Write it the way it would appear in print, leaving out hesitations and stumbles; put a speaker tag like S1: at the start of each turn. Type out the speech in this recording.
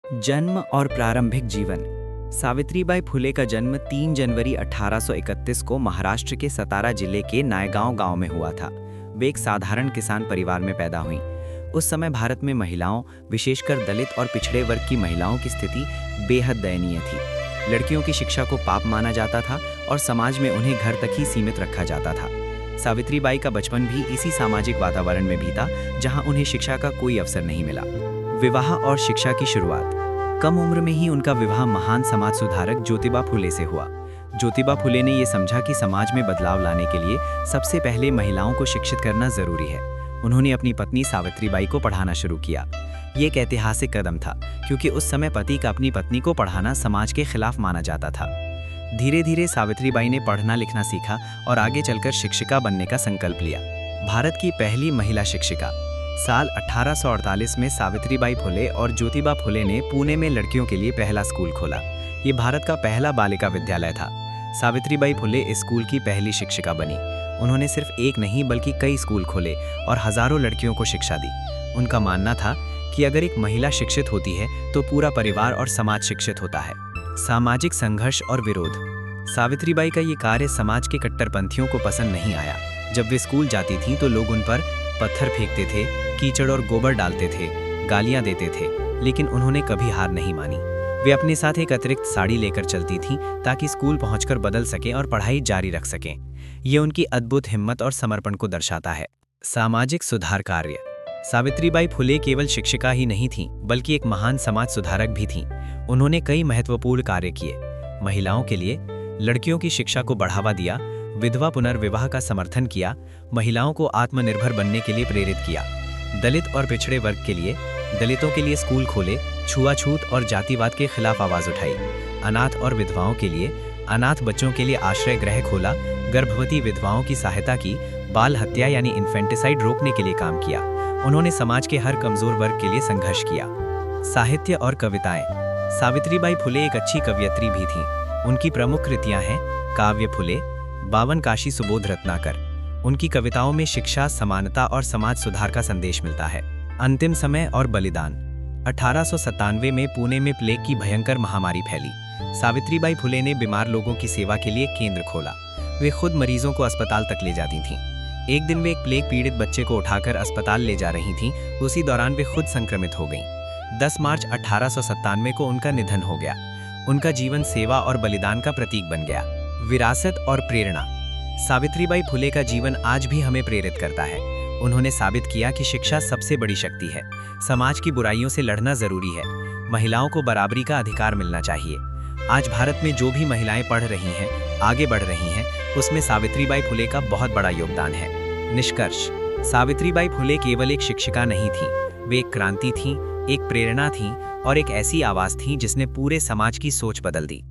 S1: जन्म और प्रारंभिक जीवन। सावित्रीबाई फुले का जन्म 3 जनवरी 1831 को महाराष्ट्र के सतारा जिले के नायगांव गांव में हुआ था। वे एक साधारण किसान परिवार में पैदा हुईं। उस समय भारत में महिलाओं, विशेषकर दलित और पिछड़े वर्ग की महिलाओं की स्थिति बेहद दयनीय थी। लड़कियों की शिक्षा को पाप माना जाता था और समाज में उन्हें घर तक ही सीमित रखा जाता था। सावित्रीबाई का बचपन भी इसी सामाजिक वातावरण में बीता, जहां उन्हें शिक्षा का कोई अवसर नहीं मिला। विवाह और शिक्षा की शुरुआत। कम उम्र में ही उनका विवाह महान समाज सुधारक ज्योतिबा फुले से हुआ। ज्योतिबा फुले ने यह समझा कि समाज में बदलाव लाने के लिए सबसे पहले महिलाओं को शिक्षित करना जरूरी है। उन्होंने अपनी पत्नी सावित्रीबाई को पढ़ाना शुरू किया। ये एक ऐतिहासिक कदम था, क्योंकि उस समय पति का अपनी पत्नी को पढ़ाना समाज के खिलाफ माना जाता था। धीरे धीरे सावित्रीबाई ने पढ़ना लिखना सीखा और आगे चलकर शिक्षिका बनने का संकल्प लिया। भारत की पहली महिला शिक्षिका। साल 1848 में सावित्रीबाई फुले और ज्योतिबा फुले ने पुणे में लड़कियों के लिए पहला स्कूल खोला। ये भारत का पहला बालिका विद्यालय था। सावित्रीबाई फुले इस स्कूल की पहली शिक्षिका बनी। उन्होंने सिर्फ एक नहीं बल्कि कई स्कूल खोले और हजारों लड़कियों को शिक्षा दी। उनका मानना था कि अगर एक महिला शिक्षित होती है तो पूरा परिवार और समाज शिक्षित होता है। सामाजिक संघर्ष और विरोध। सावित्रीबाई का ये कार्य समाज के कट्टरपंथियों को पसंद नहीं आया। जब वे स्कूल जाती थीं तो लोग उन पर पत्थर फेंकते थे, कीचड़ और गोबर डालते थे, गालियां देते थे, लेकिन उन्होंने कभी हार नहीं मानी। वे अपने साथ एक अतिरिक्त साड़ी लेकर चलती थीं ताकि स्कूल पहुंचकर बदल सकें और पढ़ाई जारी रख सकें। ये उनकी अद्भुत हिम्मत और समर्पण को दर्शाता है। सामाजिक सुधार कार्य। सावित्रीबाई फुले केवल शिक्षिका ही नहीं थीं, बल्कि एक महान समाज सुधारक भी थीं। उन्होंने कई महत्वपूर्ण कार्य किए। महिलाओं के लिए लड़कियों की शिक्षा को बढ़ावा दिया, विधवा पुनर्विवाह का समर्थन किया, महिलाओं को आत्मनिर्भर बनने के लिए प्रेरित किया। दलित और पिछड़े वर्ग के लिए दलितों के लिए स्कूल खोले, छुआछूत और जातिवाद के खिलाफ आवाज उठाई। अनाथ और विधवाओं के लिए अनाथ बच्चों के लिए आश्रय गृह खोला, गर्भवती विधवाओं की सहायता की, बाल हत्या यानी इन्फेंटिसाइड रोकने के लिए काम किया। उन्होंने समाज के हर कमजोर वर्ग के लिए संघर्ष किया। साहित्य और कविताएं। सावित्रीबाई फुले एक अच्छी कवयित्री भी थीं। उनकी प्रमुख कृतियां हैं काव्य फुले, 52 काशी सुबोध रत्नाकर। उनकी कविताओं में शिक्षा, समानता और समाज सुधार का संदेश मिलता है। अंतिम समय और बलिदान। 1897 में पुणे में प्लेग की भयंकर महामारी फैली। सावित्रीबाई फुले ने बीमार लोगों की सेवा के लिए केंद्र खोला। वे खुद मरीजों को अस्पताल तक ले जाती थीं। एक दिन वे एक प्लेग पीड़ित बच्चे को उठाकर अस्पताल ले जा रही थीं। उसी दौरान वे खुद संक्रमित हो गईं। 10 मार्च 1897 को उनका निधन हो गया। उनका जीवन सेवा और बलिदान का प्रतीक बन गया। विरासत और प्रेरणा। सावित्रीबाई फुले का जीवन आज भी हमें प्रेरित करता है। उन्होंने साबित किया कि शिक्षा सबसे बड़ी शक्ति है। समाज की बुराइयों से लड़ना जरूरी है। महिलाओं को बराबरी का अधिकार मिलना चाहिए। आज भारत में जो भी महिलाएं पढ़ रही हैं, आगे बढ़ रही हैं, उसमें सावित्रीबाई फुले का बहुत बड़ा योगदान है। निष्कर्ष। सावित्रीबाई फुले केवल एक शिक्षिका नहीं थीं, वे एक क्रांति थीं, एक प्रेरणा थीं और एक ऐसी आवाज थी जिसने पूरे समाज की सोच बदल दी।